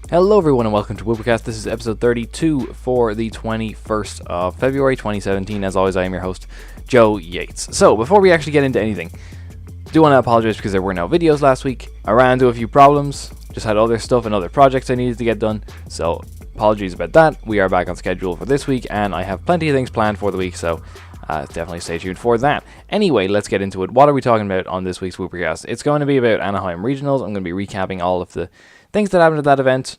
Hello everyone and welcome to Woopercast. This is episode 32 for the 21st of February 2017. As always, I am your host, Joe Yates. So, before we actually get into anything, I do want to apologize because there were no videos last week. I ran into a few problems, just had other stuff and other projects I needed to get done, so apologies about that. We are back on schedule for this week and I have plenty of things planned for the week, so definitely stay tuned for that. Anyway, let's get into it. What are we talking about on this week's Woopercast? It's going to be about Anaheim Regionals. I'm going to be recapping all of the things that happened at that event.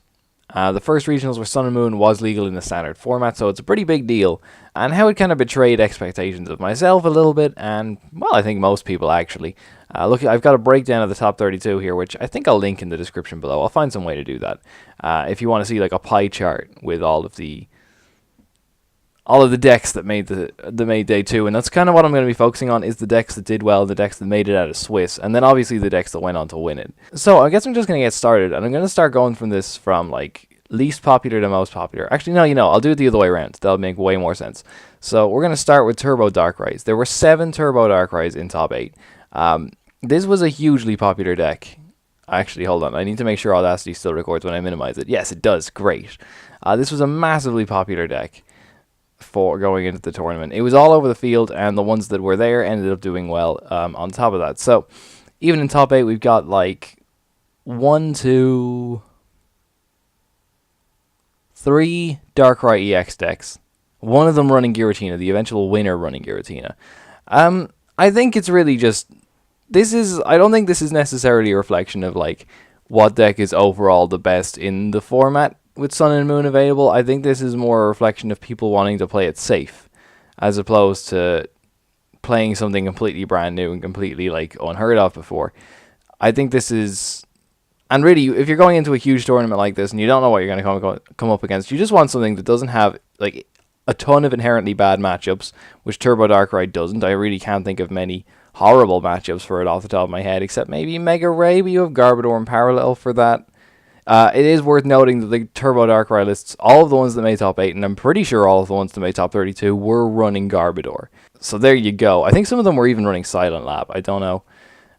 The first regionals where Sun and Moon was legal in the standard format, so it's a pretty big deal, and how it kind of betrayed expectations of myself a little bit, and, well, I think most people actually. Look, I've got a breakdown of the top 32 here, which I think I'll link in the description below. I'll find some way to do that. If you want to see like a pie chart with all of the decks that made day 2, and that's kind of what I'm going to be focusing on, is the decks that did well, the decks that made it out of Swiss, and then obviously the decks that went on to win it. So I guess I'm just going to get started, and I'm going to start going from this from like least popular to most popular. Actually, no, I'll do it the other way around. That'll make way more sense. So we're going to start with Turbo Darkrai's. There were 7 Turbo Darkrai's in top 8. This was a hugely popular deck. Actually, hold on. I need to make sure Audacity still records when I minimize it. Yes, it does. Great. This was a massively popular deck for going into the tournament. It was all over the field, and the ones that were there ended up doing well on top of that. So, even in top 8, we've got like 1, 2, 3 Darkrai EX decks. One of them running Giratina, the eventual winner running Giratina. I think it's really just... I don't think this is necessarily a reflection of like what deck is overall the best in the format with Sun and Moon available. I think this is more a reflection of people wanting to play it safe, as opposed to playing something completely brand new and completely like unheard of before. I think this is... And really, if you're going into a huge tournament like this and you don't know what you're going to come up against, you just want something that doesn't have like a ton of inherently bad matchups, which Turbo Darkrai doesn't. I really can't think of many horrible matchups for it off the top of my head, except maybe Mega Ray, but you have Garbodor in parallel for that. It is worth noting that the Turbo Darkrai lists, all of the ones that made top 8, and I'm pretty sure all of the ones that made top 32 were running Garbodor. So there you go. I think some of them were even running Silent Lab. I don't know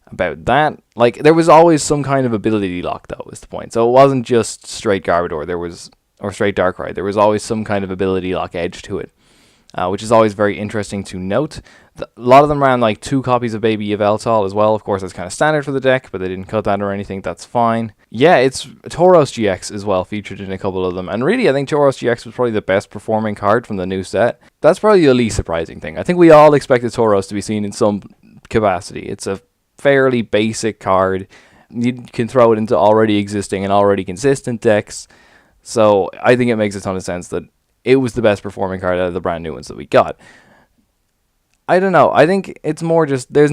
about that. Like, there was always some kind of ability lock, though, is the point. So it wasn't just straight Garbodor, or straight Darkrai. There was always some kind of ability lock edge to it, which is always very interesting to note. A lot of them ran like 2 copies of Baby Yveltal as well. Of course, that's kind of standard for the deck, but they didn't cut that or anything. That's fine. Yeah, it's Tauros GX as well, featured in a couple of them. And really, I think Tauros GX was probably the best performing card from the new set. That's probably the least surprising thing. I think we all expected Tauros to be seen in some capacity. It's a fairly basic card. You can throw it into already existing and already consistent decks. So I think it makes a ton of sense that it was the best performing card out of the brand new ones that we got. I don't know. I think it's more just there's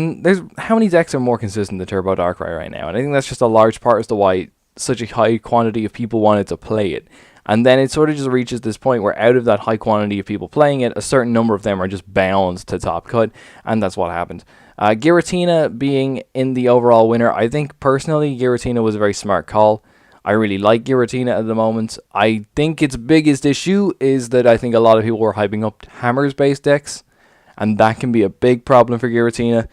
how many decks are more consistent than Turbo Darkrai right now, and I think that's just a large part as to why such a high quantity of people wanted to play it. And then it sort of just reaches this point where out of that high quantity of people playing it, a certain number of them are just bound to top cut, and that's what happened. Giratina being in the overall winner, I think personally Giratina was a very smart call. I really like Giratina at the moment. I think its biggest issue is that I think a lot of people were hyping up Hammers-based decks, and that can be a big problem for Giratina.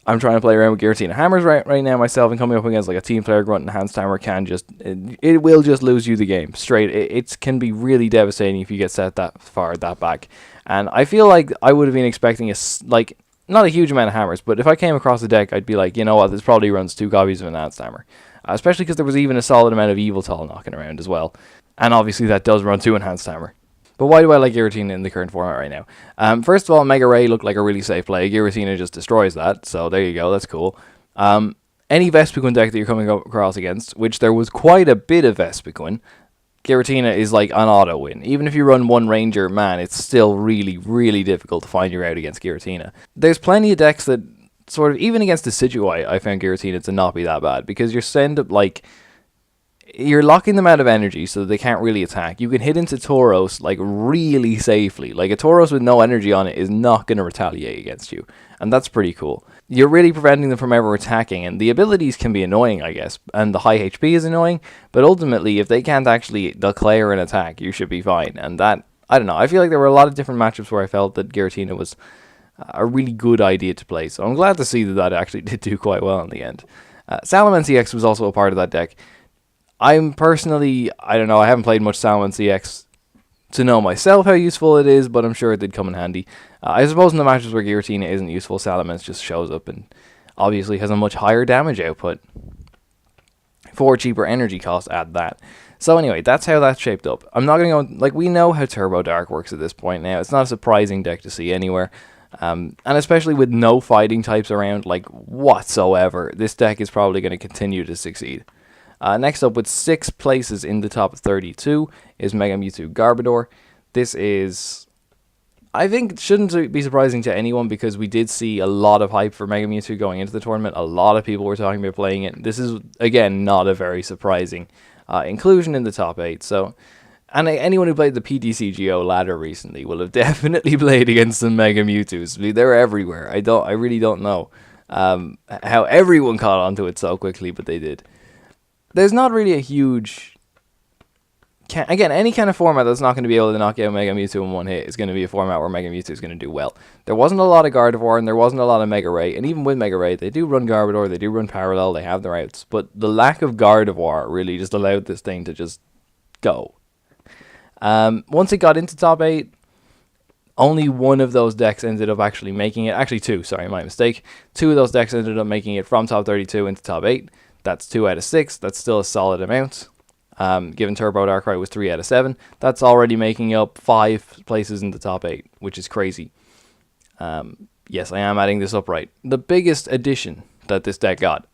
I'm trying to play around with Giratina Hammers right now myself, and coming up against like a Team Player Grunt and Hans Timer can just... It will just lose you the game, straight. It can be really devastating if you get set that far, that back. And I feel like I would have been expecting like, not a huge amount of Hammers, but if I came across a deck, I'd be like, you know what, this probably runs 2 copies of Enhanced Hammer. Especially because there was even a solid amount of Yveltal knocking around as well. And obviously that does run 2 Enhanced Hammer. But why do I like Giratina in the current format right now? First of all, Mega Ray looked like a really safe play. Giratina just destroys that, so there you go, that's cool. Any Vespiquen deck that you're coming across against, which there was quite a bit of Vespiquen, Giratina is like an auto win. Even if you run 1 Ranger, man, it's still really, really difficult to find your out against Giratina. There's plenty of decks that sort of, even against Decidueye, I found Giratina to not be that bad, because you're locking them out of energy so that they can't really attack. You can hit into Tauros like really safely. Like a Tauros with no energy on it is not going to retaliate against you, and that's pretty cool. You're really preventing them from ever attacking, and the abilities can be annoying, I guess, and the high HP is annoying, but ultimately, if they can't actually declare an attack, you should be fine. And that, I don't know, I feel like there were a lot of different matchups where I felt that Giratina was a really good idea to play, so I'm glad to see that actually did do quite well in the end. Salamence EX was also a part of that deck. I'm personally, I don't know, I haven't played much Salmon CX to know myself how useful it is, but I'm sure it did come in handy. I suppose in the matches where Giratina isn't useful, Salamence just shows up and obviously has a much higher damage output. For cheaper energy cost, add that. So anyway, that's how that's shaped up. I'm not going to go, like, we know how Turbo Dark works at this point now. It's not a surprising deck to see anywhere. And especially with no fighting types around, like, whatsoever, this deck is probably going to continue to succeed. Next up, with 6 places in the top 32, is Mega Mewtwo Garbodor. This is, I think, it shouldn't be surprising to anyone because we did see a lot of hype for Mega Mewtwo going into the tournament. A lot of people were talking about playing it. This is, again, not a very surprising inclusion in the top 8. So, and anyone who played the PTCGO ladder recently will have definitely played against some Mega Mewtwo's. I mean, they're everywhere. I really don't know how everyone caught onto it so quickly, but they did. There's not really a huge... Again, any kind of format that's not going to be able to knock out Mega Mewtwo in one hit is going to be a format where Mega Mewtwo is going to do well. There wasn't a lot of Gardevoir, and there wasn't a lot of Mega Ray, and even with Mega Ray, they do run Garbodor, they do run Parallel, they have their outs, but the lack of Gardevoir really just allowed this thing to just go. Once it got into top 8, only one of those decks ended up actually making it. Actually, 2, sorry, my mistake. 2 of those decks ended up making it from top 32 into top 8. That's 2 out of 6. That's still a solid amount. Given Turbo Darkrai was 3 out of 7. That's already making up 5 places in the top 8, which is crazy. Yes, I am adding this up right. The biggest addition that this deck got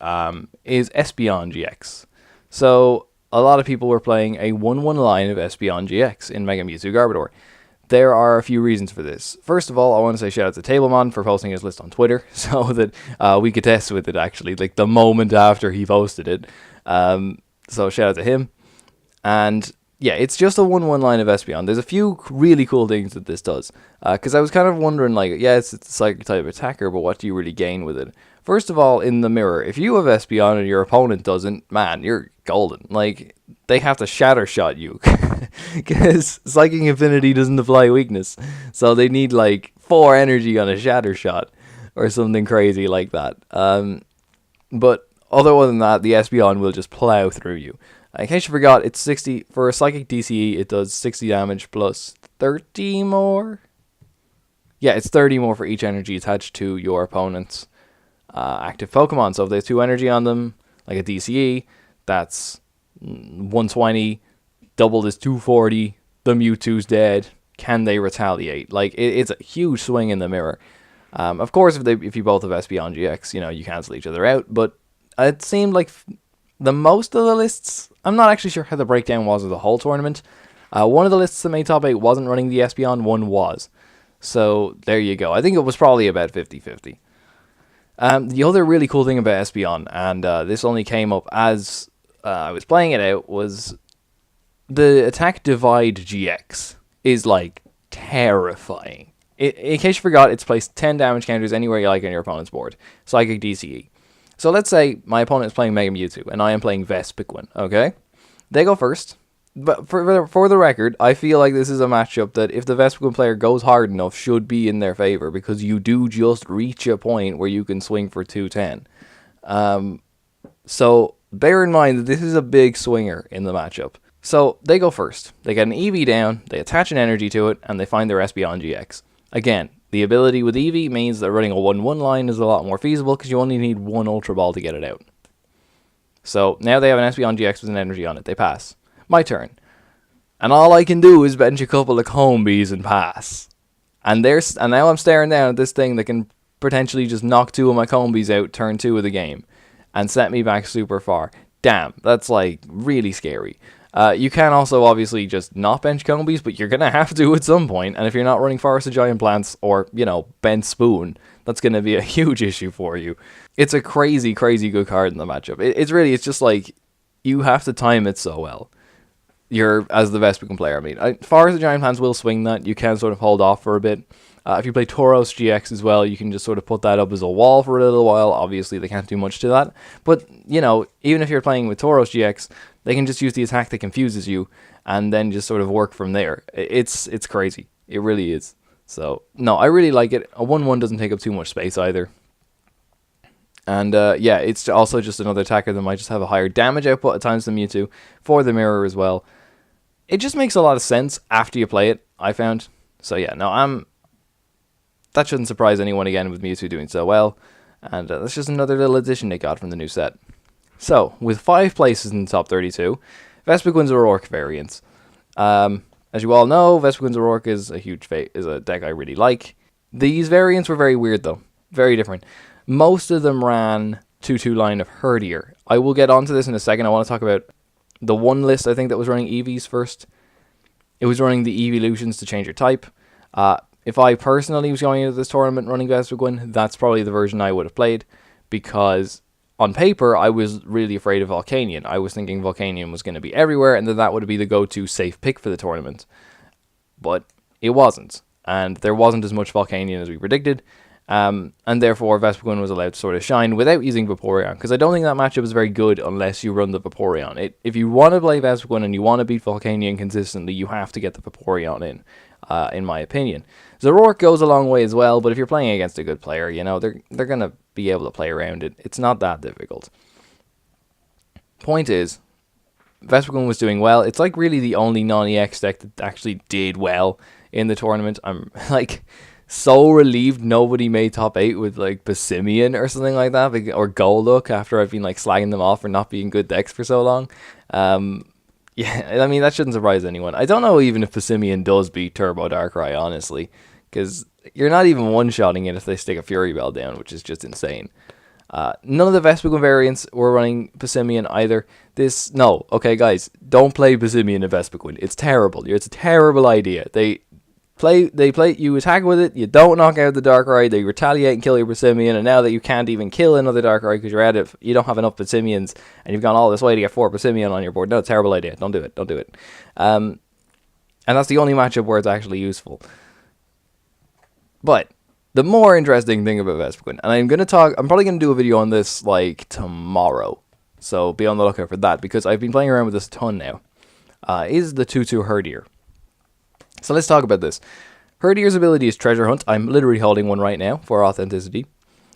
is Espeon GX. So, a lot of people were playing a 1-1 line of Espeon GX in Mega Mewtwo Garbodor. There are a few reasons for this. First of all, I want to say shout out to Tablemon for posting his list on Twitter so that we could test with it, actually, like the moment after he posted it. So shout out to him. And yeah, it's just a 1-1 line of Espeon. There's a few really cool things that this does. Because I was kind of wondering, like, yeah, it's a psychic type attacker, but what do you really gain with it? First of all, in the mirror, if you have Espeon and your opponent doesn't, man, you're golden. Like, they have to Shatter Shot you. Because Psychic Infinity doesn't apply weakness. So they need, like, 4 energy on a Shatter Shot. Or something crazy like that. But other than that, the Espeon will just plow through you. In case you forgot, it's 60 for a Psychic DCE. It does 60 damage plus 30 more. Yeah, it's 30 more for each energy attached to your opponent's active Pokemon. So if there's 2 energy on them, like a DCE, that's 120. Doubled is 240. The Mewtwo's dead. Can they retaliate? Like, it's a huge swing in the mirror. Of course, if you both have Espeon GX, you cancel each other out. But it seemed like the most of the lists, I'm not actually sure how the breakdown was of the whole tournament. One of the lists that made top 8 wasn't running the Espeon, one was. So there you go. I think it was probably about 50-50. The other really cool thing about Espeon, and this only came up as I was playing it out, was the Attack Divide GX is, like, terrifying. In case you forgot, it's placed 10 damage counters anywhere you like on your opponent's board. Psychic DCE. So let's say my opponent is playing Mega Mewtwo, and I am playing Vespiquen, okay? They go first. But for the record, I feel like this is a matchup that if the Vespiquen player goes hard enough, should be in their favor, because you do just reach a point where you can swing for 210. So bear in mind that this is a big swinger in the matchup. So they go first. They get an EV down, they attach an energy to it, and they find their Espeon GX. Again, the ability with EV means that running a 1-1 line is a lot more feasible because you only need 1 Ultra Ball to get it out. So now they have an Espeon GX with an energy on it. They pass. My turn. And all I can do is bench a couple of Combees and pass. And now I'm staring down at this thing that can potentially just knock 2 of my Combees out turn 2 of the game and set me back super far. Damn, that's like really scary. You can also obviously just not bench Combees, but you're going to have to at some point. And if you're not running Forest of Giant Plants or, Bent Spoon, that's going to be a huge issue for you. It's a crazy, crazy good card in the matchup. It's just like, you have to time it so well. As the Vespiquen player, Forest of Giant Plants will swing that. You can sort of hold off for a bit. If you play Tauros GX as well, you can just sort of put that up as a wall for a little while. Obviously, they can't do much to that. But, even if you're playing with Tauros GX, they can just use the attack that confuses you and then just sort of work from there. It's crazy. It really is. So, no, I really like it. A 1-1 doesn't take up too much space either. And yeah, it's also just another attacker that might just have a higher damage output at times than Mewtwo for the mirror as well. It just makes a lot of sense after you play it, I found. So yeah, no, that shouldn't surprise anyone again with Mewtwo doing so well. And that's just another little addition they got from the new set. So, with 5 places in the top 32, Vespiquen's Aurork variants. As you all know, Vespiquen's Aurork is a deck I really like. These variants were very weird though, very different. Most of them ran 2/2 line of Herdier. I will get onto this in a second. I want to talk about the one list I think that was running EVs first. It was running the Evolutions to change your type. If I personally was going into this tournament running Vespiquen, that's probably the version I would have played, because on paper I was really afraid of Volcanion. I was thinking Volcanion was going to be everywhere and that would be the go-to safe pick for the tournament. But it wasn't, and there wasn't as much Volcanion as we predicted. And therefore Vespiquen was allowed to sort of shine without using Vaporeon, because I don't think that matchup is very good unless you run the Vaporeon. If you want to play Vespiquen and you want to beat Volcanion consistently, you have to get the Vaporeon in my opinion. Zoroark goes a long way as well, but if you're playing against a good player, you know, they're going to be able to play around it. It's not that difficult. Point is, Vespiquen was doing well. It's like really the only non-EX deck that actually did well in the tournament. I'm like so relieved nobody made top 8 with like Passimian or something like that, or Golduck, after I've been like slagging them off for not being good decks for so long. Yeah, I mean, that shouldn't surprise anyone. I don't know even if Passimian does beat Turbo Darkrai, honestly, because you're not even one-shotting it if they stick a Fury Bell down, which is just insane. None of the Vespiquen variants were running Passimian either. Okay, guys, don't play Passimian in Vespiquen. It's terrible. It's a terrible idea. You attack with it, you don't knock out the Darkrai, they retaliate and kill your Passimian, and now that you can't even kill another Darkrai because you're at it, you don't have enough Passimians, and you've gone all this way to get 4 Passimian on your board. No, terrible idea. Don't do it. And that's the only matchup where it's actually useful. But the more interesting thing about Vespiquen, and I'm probably going to do a video on this like tomorrow, so be on the lookout for that, because I've been playing around with this a ton now, is the 2/2 Herdier. So let's talk about this. Herdier's ability is Treasure Hunt. I'm literally holding one right now for authenticity.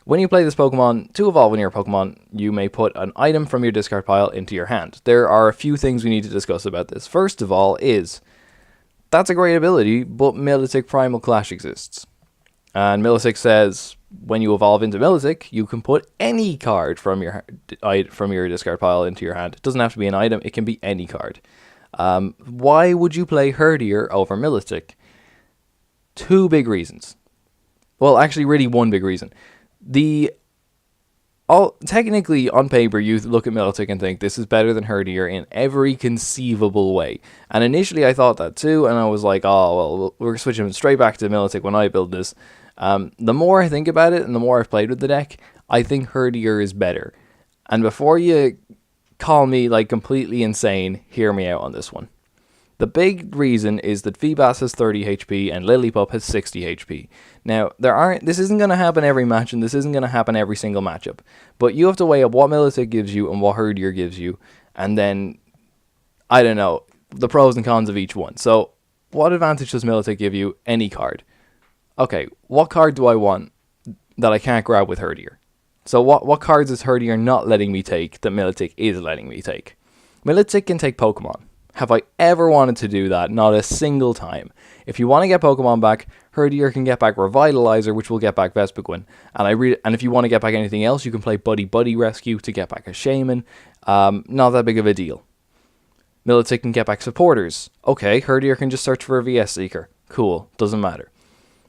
When you play this Pokemon, to evolve one of your Pokemon, you may put an item from your discard pile into your hand. There are a few things we need to discuss about this. First of all that's a great ability, but Milotic Primal Clash exists. And Milotic says, when you evolve into Milotic, you can put any card from your discard pile into your hand. It doesn't have to be an item, it can be any card. Why would you play Herdier over Milotic? 2 big reasons. Well, actually, really 1 big reason. Technically, on paper, you look at Milotic and think this is better than Herdier in every conceivable way. And initially, I thought that too, and I was like, oh, well, we're switching straight back to Milotic when I build this. The more I think about it, and the more I've played with the deck, I think Herdier is better. And before you call me like completely insane, hear me out on this one. The big reason is that Feebas has 30 HP and Lillipup has 60 HP. Now, this isn't going to happen every match, and this isn't going to happen every single matchup, but you have to weigh up what Milotic gives you and what Herdier gives you, and then, I don't know, the pros and cons of each one. So, what advantage does Milotic give you? Any card. Okay, what card do I want that I can't grab with Herdier? So what cards is Herdier not letting me take that Milotic is letting me take? Milotic can take Pokemon. Have I ever wanted to do that? Not a single time. If you want to get Pokemon back, Herdier can get back Revitalizer, which will get back Vespiquen. And if you want to get back anything else, you can play Buddy Buddy Rescue to get back a Shaman. Not that big of a deal. Milotic can get back Supporters. Okay, Herdier can just search for a VS Seeker. Cool, doesn't matter.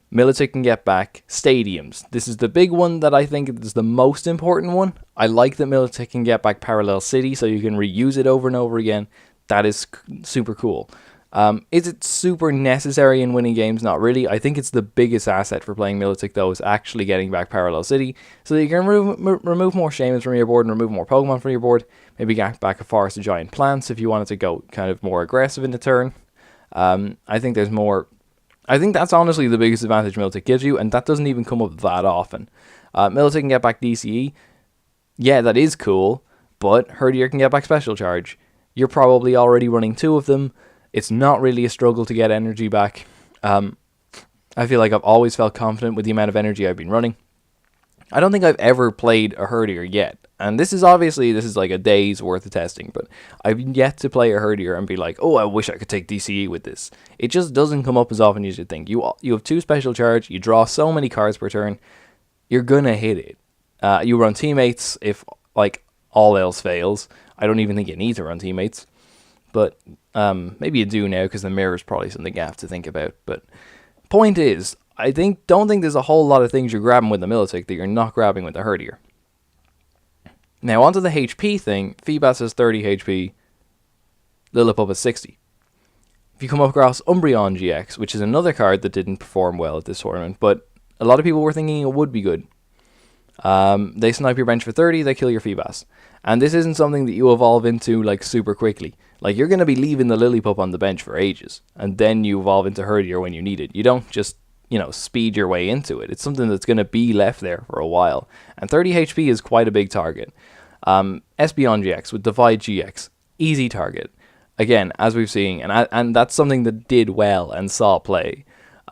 Milotic can get back Stadiums. This is the big one that I think is the most important one. I like that Milotic can get back Parallel City, so you can reuse it over and over again. That is super cool. Is it super necessary in winning games? Not really. I think it's the biggest asset for playing Milotic, though, is actually getting back Parallel City, so that you can remove more Shamans from your board and remove more Pokemon from your board. Maybe get back a Forest of Giant Plants if you wanted to go kind of more aggressive in the turn. I think there's more. I think that's honestly the biggest advantage Milotic gives you, and that doesn't even come up that often. Milotic can get back DCE. Yeah, that is cool, but Herdier can get back Special Charge. You're probably already running 2 of them. It's not really a struggle to get energy back. I feel like I've always felt confident with the amount of energy I've been running. I don't think I've ever played a Herdier yet. And this is like a day's worth of testing, but I've yet to play a Herdier and be like, oh, I wish I could take DCE with this. It just doesn't come up as often as you think. You have 2 special charge, you draw so many cards per turn, you're gonna hit it. You run teammates if like all else fails. I don't even think you need to run teammates, but maybe you do now because the mirror is probably something you have to think about. But point is, don't think there's a whole lot of things you're grabbing with the Militic that you're not grabbing with the Herdier. Now onto the HP thing. Feebas has 30 HP, Vileplume has 60. If you come across Umbreon GX, which is another card that didn't perform well at this tournament, but a lot of people were thinking it would be good. They snipe your bench for 30, they kill your Feebas. And this isn't something that you evolve into like super quickly. Like you're going to be leaving the Lilypup on the bench for ages, and then you evolve into Herdier when you need it. You don't just, speed your way into it. It's something that's going to be left there for a while. And 30 HP is quite a big target. Espeon GX with Divide GX, easy target. Again, as we've seen, and that's something that did well and saw play.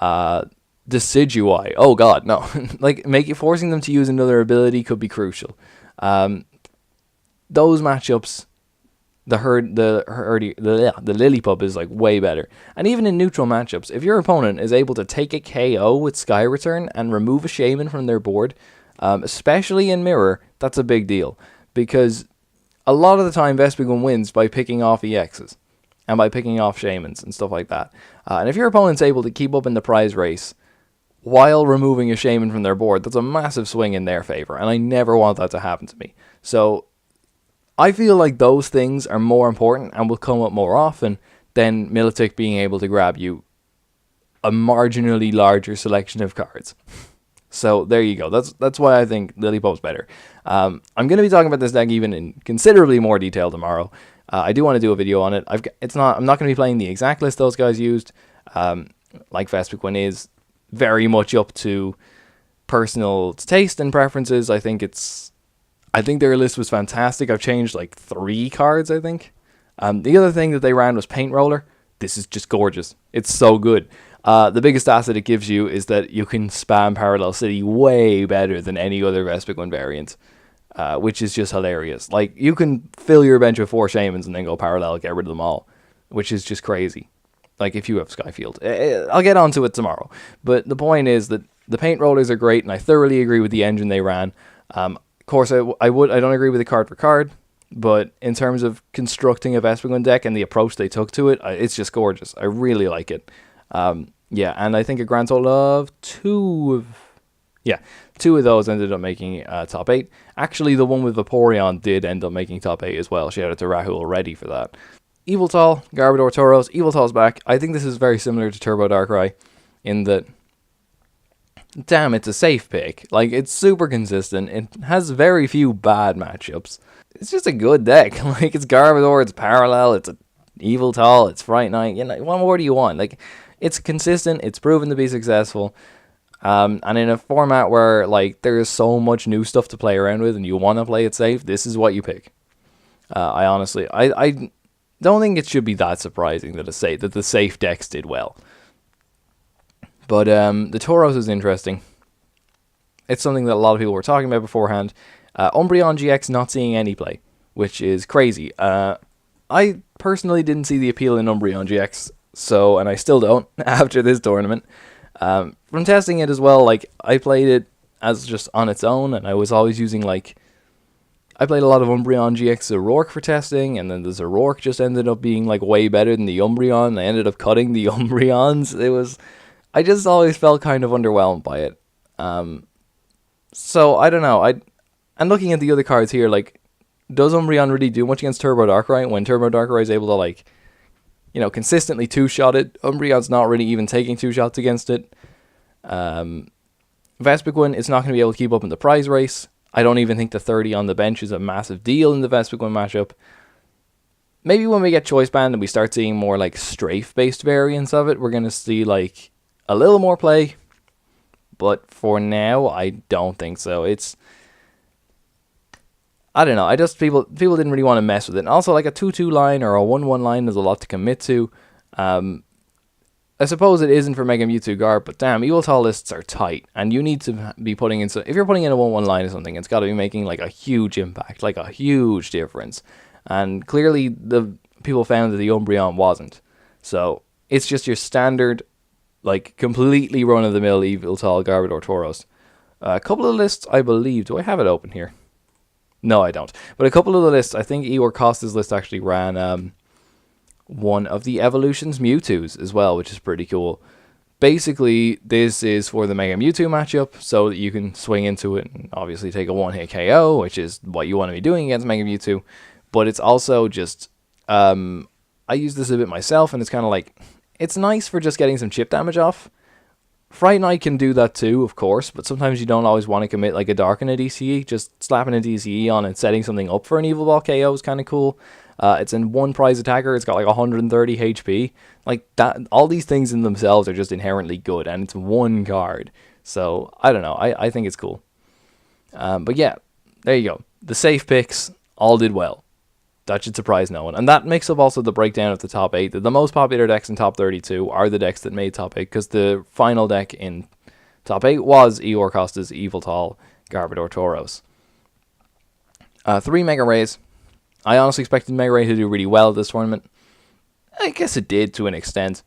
Decidueye, oh god, no. Like, forcing them to use another ability could be crucial. Those matchups, the Lilypup is like way better. And even in neutral matchups, if your opponent is able to take a KO with Sky Return and remove a Shaman from their board, especially in Mirror, that's a big deal. Because a lot of the time Vespiquen wins by picking off EXs and by picking off Shamans and stuff like that. And if your opponent's able to keep up in the prize race while removing a Shaman from their board, that's a massive swing in their favor, and I never want that to happen to me. So I feel like those things are more important and will come up more often than Militic being able to grab you a marginally larger selection of cards. So there you go. That's why I think Lilypup's better. I'm going to be talking about this deck even in considerably more detail tomorrow. I do want to do a video on it. I'm not going to be playing the exact list those guys used. Like Vespiquen is very much up to personal taste and preferences. I think their list was fantastic. I've changed like 3 cards, I think. The other thing that they ran was Paint Roller. This is just gorgeous. It's so good. The biggest asset it gives you is that you can spam Parallel City way better than any other Vespiquen variant, which is just hilarious. Like, you can fill your bench with 4 Shamans and then go Parallel, get rid of them all, which is just crazy. Like, if you have Skyfield. I'll get onto it tomorrow. But the point is that the Paint Rollers are great, and I thoroughly agree with the engine they ran. Of course, I don't agree with the card for card, but in terms of constructing a Vespiquen deck and the approach they took to it, it's just gorgeous. I really like it. Yeah, and I think a grand total of 2 of those ended up making top 8. Actually, the one with Vaporeon did end up making top 8 as well. Shout out to Rahul already for that. Yveltal, Garbodor, Tauros. Yveltal's back. I think this is very similar to Turbo Darkrai in that, damn, it's a safe pick. Like, it's super consistent. It has very few bad matchups. It's just a good deck. Like, it's Garbodor, it's Parallel, it's a Yveltal, it's Fright Knight. What more do you want? Like, it's consistent. It's proven to be successful. And in a format where, like, there's so much new stuff to play around with and you want to play it safe, this is what you pick. I honestly, I don't think it should be that surprising that the safe decks did well. But the Tauros is interesting. It's something that a lot of people were talking about beforehand. Umbreon GX not seeing any play, which is crazy. I personally didn't see the appeal in Umbreon GX, and I still don't after this tournament. From testing it as well, like, I played it as just on its own, and I was always using, like, I played a lot of Umbreon GX Zoroark for testing, and then the Zoroark just ended up being, like, way better than the Umbreon. I ended up cutting the Umbreons. I just always felt kind of underwhelmed by it. So, I don't know. And looking at the other cards here, like, does Umbreon really do much against Turbo Darkrai when Turbo Darkrai is able to, like, consistently 2-shot it? Umbreon's not really even taking 2 shots against it. Vespiquen is not going to be able to keep up in the prize race. I don't even think the 30 on the bench is a massive deal in the Vespiquen matchup. Maybe when we get Choice Band and we start seeing more, like, strafe-based variants of it, we're going to see, like, a little more play. But for now, I don't think so. I don't know. People didn't really want to mess with it. And also, like, a 2-2 line or a 1-1 line is a lot to commit to. I suppose it isn't for Mega Mewtwo Garb, but damn, Evoltal lists are tight, and you need to be putting in. So if you're putting in a 1/1 line or something, it's got to be making like a huge impact, like a huge difference. And clearly, the people found that the Umbreon wasn't. So it's just your standard, like completely run of the mill Evoltal Garbodor Tauros. A couple of lists, I believe. Do I have it open here? No, I don't. But a couple of the lists, I think Eorcosta's list actually ran one of the Evolutions Mewtwo's as well, which is pretty cool. Basically, this is for the Mega Mewtwo matchup, so that you can swing into it and obviously take a one-hit KO, which is what you want to be doing against Mega Mewtwo. But it's also just, I use this a bit myself, and it's kind of like, it's nice for just getting some chip damage off. Fright Knight can do that too, of course, but sometimes you don't always want to commit like a Dark and a DCE. Just slapping a DCE on and setting something up for an Evil Ball KO is kind of cool. It's in one prize attacker. It's got like 130 HP. Like that, all these things in themselves are just inherently good, and it's one card. So I don't know. I think it's cool. But yeah, there you go. The safe picks all did well. That should surprise no one. And that makes up also the breakdown of the top 8. The most popular decks in top 32 are the decks that made top 8, because the final deck in top 8 was Eorcosta's Evoltal Garbodor Tauros. 3 Mega Rays. I honestly expected Mega Ray to do really well at this tournament. I guess it did to an extent.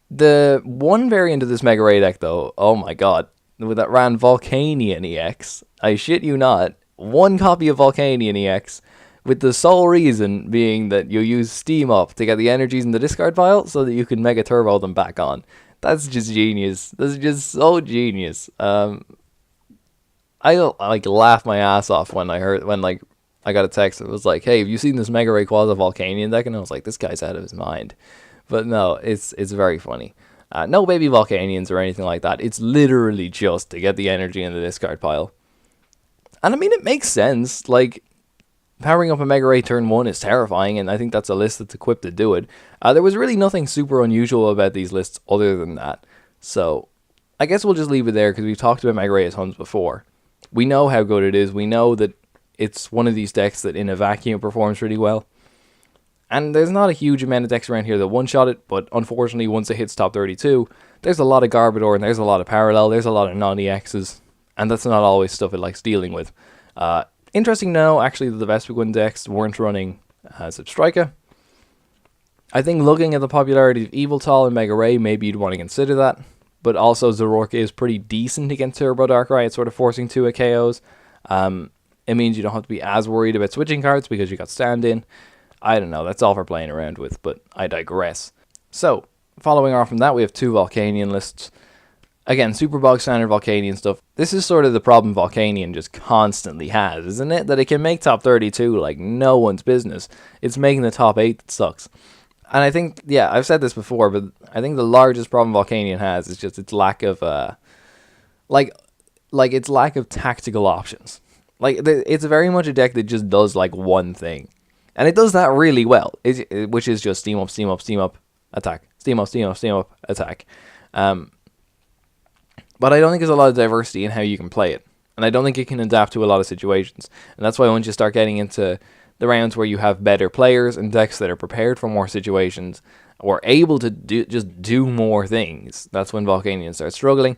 The one variant of this Mega Ray deck, though, oh my god, that ran Volcanion EX. I shit you not. One copy of Volcanion EX, with the sole reason being that you use Steam Up to get the energies in the discard pile so that you can Mega Turbo them back on. That's just genius. That's just so genius. I like laughed my ass off when I got a text that was like, "Hey, have you seen this Mega Rayquaza Volcanion deck?" And I was like, "This guy's out of his mind." But no, it's very funny. No baby Volcanions or anything like that. It's literally just to get the energy in the discard pile. And I mean, it makes sense. Like, powering up a Mega Ray turn 1 is terrifying, and I think that's a list that's equipped to do it. There was really nothing super unusual about these lists other than that. So, I guess we'll just leave it there, because we've talked about Mega Ray a tons before. We know how good it is. We know that it's one of these decks that in a vacuum performs really well. And there's not a huge amount of decks around here that one-shot it, but unfortunately, once it hits top 32, there's a lot of Garbodor, and there's a lot of Parallel, there's a lot of non-EXs, and that's not always stuff it likes dealing with. Interesting to know, actually, that the Vespiquen decks weren't running Substrika. I think looking at the popularity of Evoltal and Mega Ray, maybe you'd want to consider that. But also, Zoroark is pretty decent against Turbo Darkrai. It's sort of forcing 2 KOs. It means you don't have to be as worried about switching cards because you got stand-in. I don't know, that's all for playing around with, but I digress. So, following on from that, we have 2 Volcanion lists. Again, super bog standard Volcanion stuff. This is sort of the problem Volcanion just constantly has, isn't it? That it can make top 32 like no one's business. It's making the top 8 that sucks. And I think, yeah, I've said this before, but I think the largest problem Volcanion has is just its lack of, its lack of tactical options. Like, it's very much a deck that just does, like, one thing. And it does that really well, which is just Steam Up, Steam Up, Steam Up, attack. Steam Up, Steam Up, Steam Up, attack. But I don't think there's a lot of diversity in how you can play it. And I don't think it can adapt to a lot of situations. And that's why once you start getting into the rounds where you have better players and decks that are prepared for more situations, or able to do more things, that's when Volcanion starts struggling.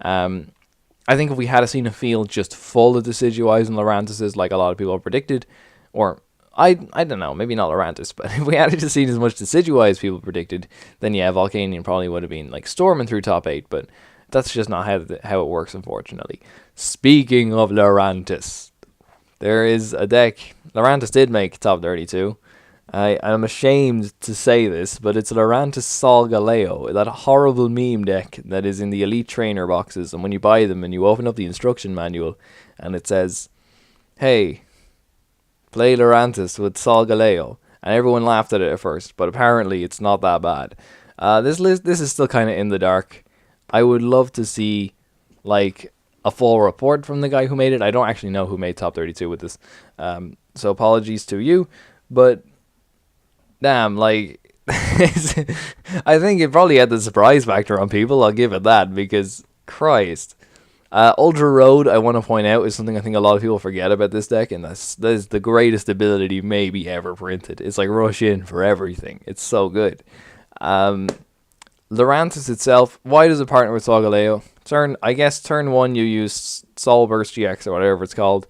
I think if we had seen a field just full of Decidueyes and Lurantises like a lot of people have predicted, or I don't know, maybe not Lurantis, but if we had just seen as much Decidueye as people predicted, then yeah, Volcanion probably would have been like storming through top 8, but that's just not how it works, unfortunately. Speaking of Lurantis, there is a deck. Lurantis did make top 32. I'm ashamed to say this, but it's Lurantis Solgaleo, that horrible meme deck that is in the Elite Trainer boxes, and when you buy them and you open up the instruction manual, and it says, "Hey, play Lurantis with Solgaleo," and everyone laughed at it at first, but apparently it's not that bad. This is still kind of in the dark. I would love to see, like, a full report from the guy who made it. I don't actually know who made top 32 with this, so apologies to you, but damn, like, I think it probably had the surprise factor on people, I'll give it that, because, Christ. Ultra Road, I want to point out, is something I think a lot of people forget about this deck, and that is the greatest ability maybe ever printed. It's like rush in for everything. It's so good. Lurantis itself, why does it partner with Solgaleo? I guess turn 1 you use Soul Burst GX or whatever it's called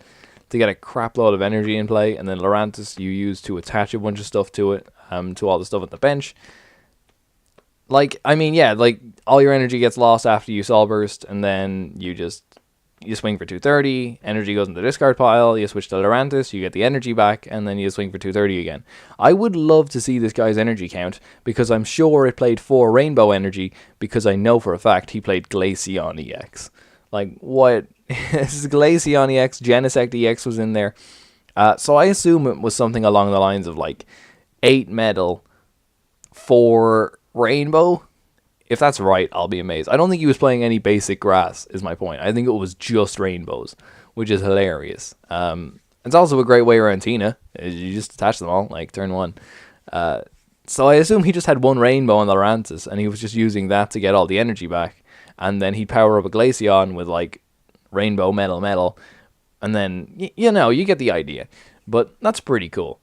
to get a crap load of energy in play, and then Lurantis you use to attach a bunch of stuff to it, to all the stuff at the bench. Like, I mean, yeah, like, all your energy gets lost after you Soul Burst, and then you swing for 230, energy goes in the discard pile, you switch to Lurantis, you get the energy back, and then you swing for 230 again. I would love to see this guy's energy count, because I'm sure it played 4 Rainbow energy, because I know for a fact he played Glaceon EX. Like, what? This is Glaceon EX, Genesect EX was in there. So I assume it was something along the lines of, like, 8 Metal, 4 Rainbow. If that's right, I'll be amazed. I don't think he was playing any basic grass, is my point. I think it was just rainbows, which is hilarious. It's also a great way around Tina. You just attach them all, like, turn 1. So I assume he just had 1 rainbow on the Lurantis, and he was just using that to get all the energy back. And then he'd power up a Glaceon with, like, rainbow, metal, and then, you know, you get the idea. But that's pretty cool.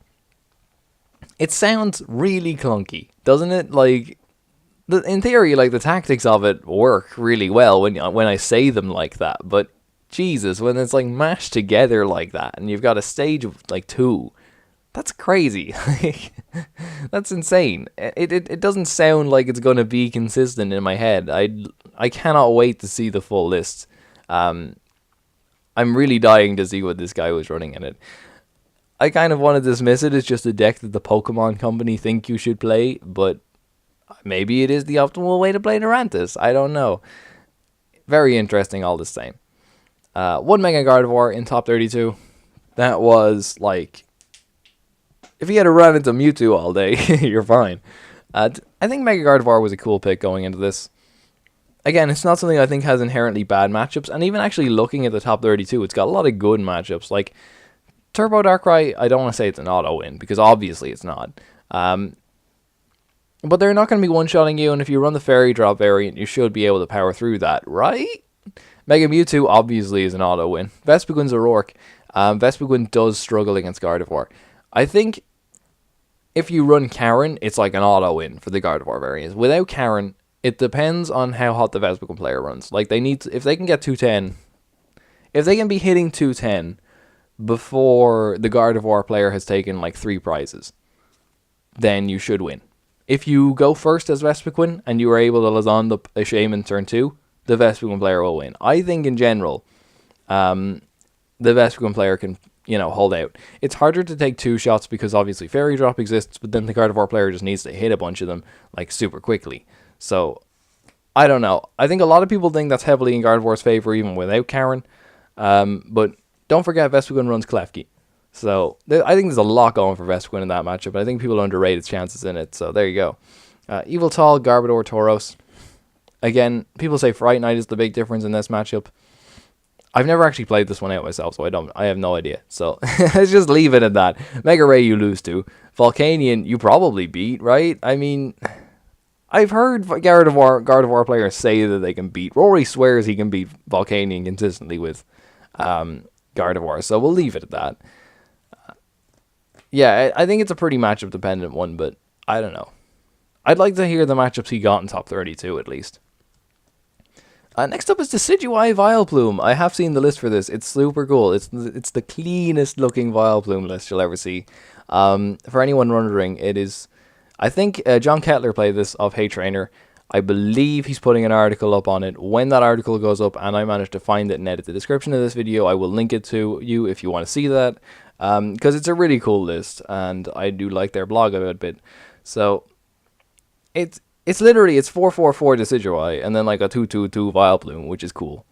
It sounds really clunky, doesn't it? Like, in theory, like, the tactics of it work really well when I say them like that, but Jesus, when it's, like, mashed together like that, and you've got a stage of, like, 2, that's crazy. That's insane. It doesn't sound like it's going to be consistent in my head. I cannot wait to see the full list. I'm really dying to see what this guy was running in it. I kind of want to dismiss it as just a deck that the Pokemon Company think you should play, but maybe it is the optimal way to play Lurantis. I don't know. Very interesting all the same. 1 Mega Gardevoir in top 32. That was, like, if you had to run into Mewtwo all day, you're fine. I think Mega Gardevoir was a cool pick going into this. Again, it's not something I think has inherently bad matchups, and even actually looking at the top 32, it's got a lot of good matchups. Like, Turbo Darkrai, I don't want to say it's an auto-win, because obviously it's not. But they're not going to be one-shotting you, and if you run the Fairy Drop variant, you should be able to power through that, right? Mega Mewtwo obviously is an auto-win. Vespiqun's a Rourke. Vespiquen does struggle against Gardevoir. I think if you run Karen, it's like an auto-win for the Gardevoir variant. Without Karen, it depends on how hot the Vespiquen player runs. Like, they need to, if they can get 210, if they can be hitting 210 before the Gardevoir player has taken, like, 3 prizes, then you should win. If you go first as Vespiquen and you are able to Lazond up a Shaman turn 2, the Vespiquen player will win. I think in general, the Vespiquen player can, you know, hold out. It's harder to take 2 shots because obviously Fairy Drop exists, but then the Gardevoir player just needs to hit a bunch of them, like, super quickly. So, I don't know. I think a lot of people think that's heavily in Gardevoir's favor even without Karen. But don't forget Vespiquen runs Klefki. So, I think there's a lot going for Vespiquen in that matchup, but I think people underrate its chances in it, so there you go. Yveltal, Garbodor, Tauros. Again, people say Fright Knight is the big difference in this matchup. I've never actually played this one out myself, so I have no idea. So, let's just leave it at that. Mega Ray you lose to. Volcanion you probably beat, right? I mean, I've heard Gardevoir players say that they can beat. Rory swears he can beat Volcanion consistently with Gardevoir, so we'll leave it at that. Yeah, I think it's a pretty matchup dependent one, but I don't know. I'd like to hear the matchups he got in top 32 at least. Next up is Decidueye Vileplume. I have seen the list for this. It's super cool. It's the cleanest looking Vileplume list you'll ever see. For anyone wondering, it is, I think John Kettler played this of Hey Trainer. I believe he's putting an article up on it. When that article goes up and I manage to find it and edit the description of this video, I will link it to you if you want to see that. Because it's a really cool list, and I do like their blog a bit. So, it's literally, it's 444 Decidueye, and then like a 222 Vileplume, which is cool.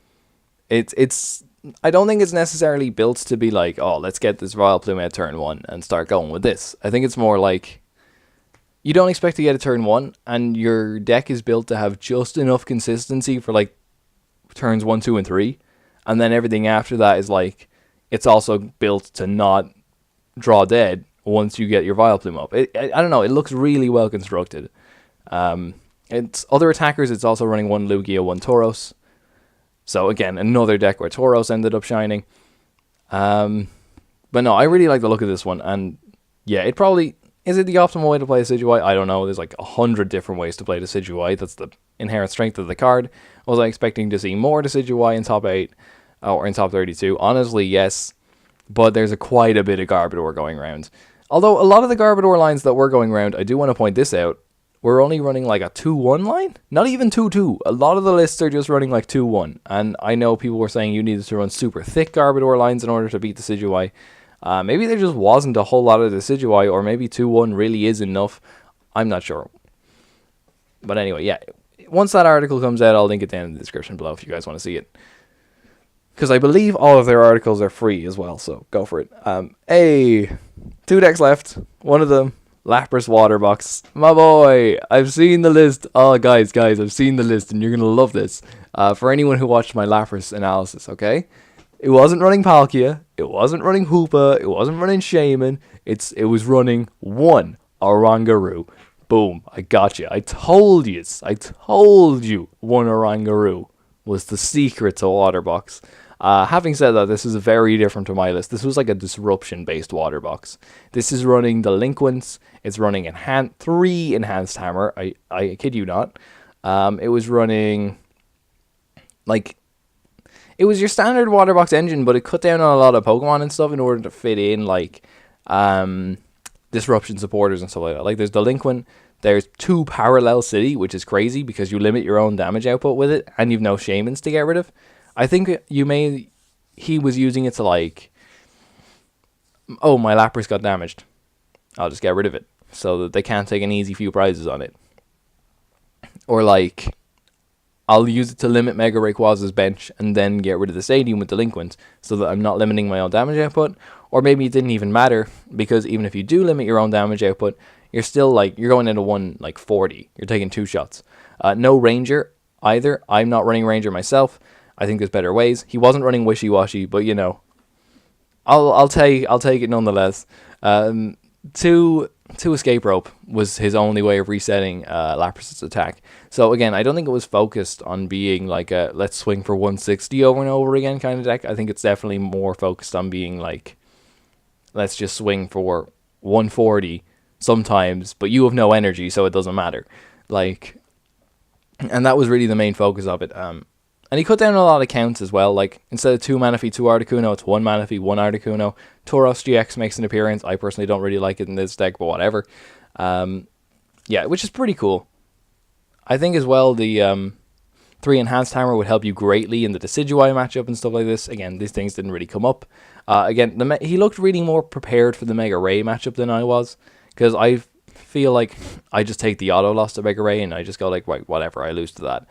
It's I don't think it's necessarily built to be like, oh, let's get this Vileplume at turn 1 and start going with this. I think it's more like, you don't expect to get a turn 1, and your deck is built to have just enough consistency for like turns 1, 2, and 3, and then everything after that is like, it's also built to not draw dead once you get your Vileplume up. I don't know, it looks really well constructed. It's other attackers, it's also running 1 Lugia, 1 Tauros. So again, another deck where Tauros ended up shining. But no, I really like the look of this one, and yeah, Is it the optimal way to play Decidueye? I don't know. There's like 100 different ways to play Decidueye. That's the inherent strength of the card. Was I expecting to see more Decidueye in top 8 or in top 32? Honestly, yes. But there's quite a bit of Garbodor going around. Although a lot of the Garbodor lines that were going around, I do want to point this out, we're only running like a 2-1 line? Not even 2-2. A lot of the lists are just running like 2-1. And I know people were saying you needed to run super thick Garbodor lines in order to beat Decidueye. Maybe there just wasn't a whole lot of Decidueye, or maybe 2-1 really is enough. I'm not sure. But anyway, yeah. Once that article comes out, I'll link it down in the description below if you guys want to see it. Because I believe all of their articles are free as well, so go for it. Hey, 2 decks left. One of them, Lapras Water Box. My boy, I've seen the list. Oh, guys, I've seen the list, and you're going to love this. For anyone who watched my Lapras analysis, okay? It wasn't running Palkia, it wasn't running Hoopa, it wasn't running Shaman, it was running one Oranguru. Boom, I got you. I told you one Oranguru was the secret to Water Box. Having said that, this is very different to my list. This was like a disruption-based Water Box. This is running Delinquents, it's running 3 Enhanced Hammer, I kid you not. It was running, like, it was your standard Water Box engine, but it cut down on a lot of Pokemon and stuff in order to fit in, like, disruption supporters and stuff like that. Like, there's Delinquent, there's 2 Parallel City, which is crazy because you limit your own damage output with it, and you've no Shamans to get rid of. I think he was using it to, like, oh, my Lapras got damaged. I'll just get rid of it, so that they can't take an easy few prizes on it. Or, like, I'll use it to limit Mega Rayquaza's bench and then get rid of the Stadium with Delinquent so that I'm not limiting my own damage output. Or maybe it didn't even matter, because even if you do limit your own damage output, you're still, like, you're going into 140. You're taking 2 shots. No Ranger either. I'm not running Ranger myself. I think there's better ways. He wasn't running Wishy Washy, but you know, I'll take it nonetheless. 2 Escape Rope was his only way of resetting Lapras' attack. So again, I don't think it was focused on being like a let's swing for 160 over and over again kind of deck. I think it's definitely more focused on being like, let's just swing for 140 sometimes, but you have no energy, so it doesn't matter. Like, and that was really the main focus of it. And he cut down a lot of counts as well. Like, instead of 2 Manaphy, 2 Articuno, it's 1 Manaphy, 1 Articuno. Tauros GX makes an appearance. I personally don't really like it in this deck, but whatever. Yeah, which is pretty cool. I think as well the 3 Enhanced Hammer would help you greatly in the Decidueye matchup and stuff like this. Again, these things didn't really come up. Again, he looked really more prepared for the Mega Ray matchup than I was. Because I feel like I just take the auto loss to Mega Ray and I just go like, right, whatever, I lose to that.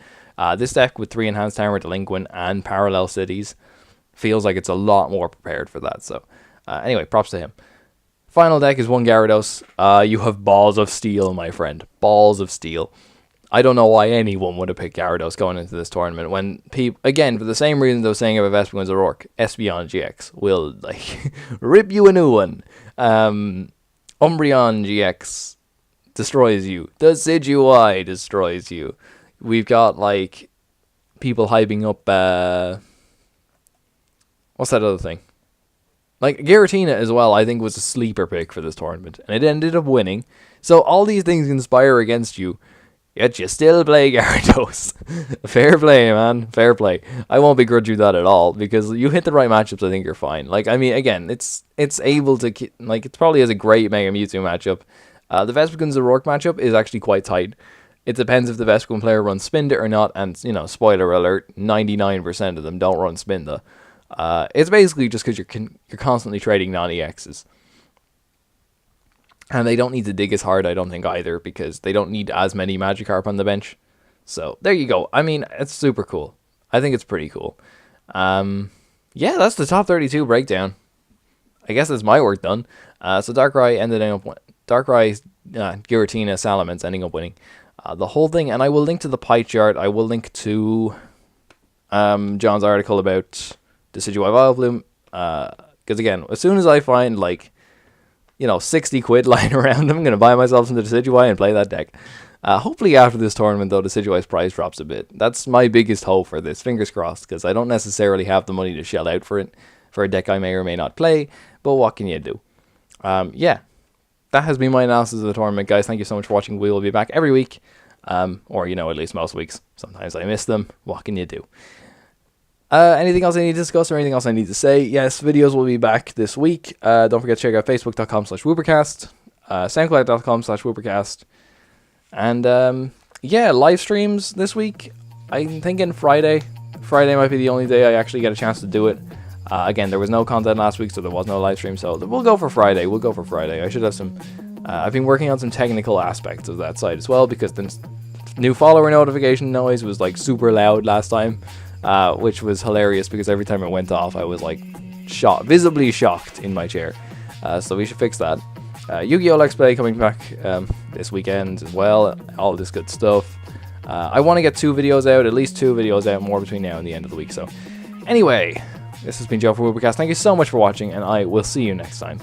This deck with 3 Enhanced Hammer, Delinquent, and Parallel Cities feels like it's a lot more prepared for that. So, anyway, props to him. Final deck is 1 Gyarados. You have Balls of Steel, my friend. Balls of Steel. I don't know why anyone would have picked Gyarados going into this tournament when people, again, for the same reasons I was saying about Vespiquen Zoroark, Espeon GX will, like, rip you a new one. Umbreon GX destroys you. Decidueye destroys you. We've got, like, people hyping up, what's that other thing? Like, Giratina as well, I think, was a sleeper pick for this tournament, and it ended up winning. So all these things conspire against you, yet you still play Gyarados. Fair play, man. Fair play. I won't begrudge you that at all, because you hit the right matchups, I think you're fine. Like, I mean, again, it's able to, like, it probably has a great Mega Mewtwo matchup. The Vespiquen Zoroark matchup is actually quite tight. It depends if the Vespiquen player runs Spinda or not, and, you know, spoiler alert, 99% of them don't run Spinda. It's basically just because you're constantly trading non-EXs. And they don't need to dig as hard, I don't think, either, because they don't need as many Magikarp on the bench. So, there you go. I mean, it's super cool. I think it's pretty cool. Yeah, that's the top 32 breakdown. I guess that's my work done. So Darkrai Giratina, Salamence ending up winning the whole thing. And I will link to the pie chart. I will link to John's article about Decidueye Vileplume. Because again, as soon as I find, like, you know, 60 quid lying around, I'm going to buy myself some Decidueye and play that deck. Hopefully after this tournament, though, Decidueye's price drops a bit. That's my biggest hope for this. Fingers crossed, because I don't necessarily have the money to shell out for it, for a deck I may or may not play. But what can you do? Yeah. that has been my analysis of the tournament, guys. Thank you so much for watching. We will be back every week, or at least most weeks. Sometimes I miss them. What can you do? Anything else I need to discuss or anything else I need to say? Yes, videos will be back this week. Don't forget to check out facebook.com/Woopercast, soundcloud.com/Woopercast, and yeah, live streams this week. I'm thinking Friday. Friday might be the only day I actually get a chance to do it. Again, there was no content last week, so there was no live stream, so we'll go for Friday. I should have some... I've been working on some technical aspects of that side as well, because the new follower notification noise was like super loud last time, which was hilarious because every time it went off, I was like visibly shocked in my chair. So we should fix that. Yu-Gi-Oh! Let's Play coming back this weekend as well. All this good stuff. I want to get at least two videos out more between now and the end of the week. So anyway, this has been Joe for Woopercast. Thank you so much for watching, and I will see you next time.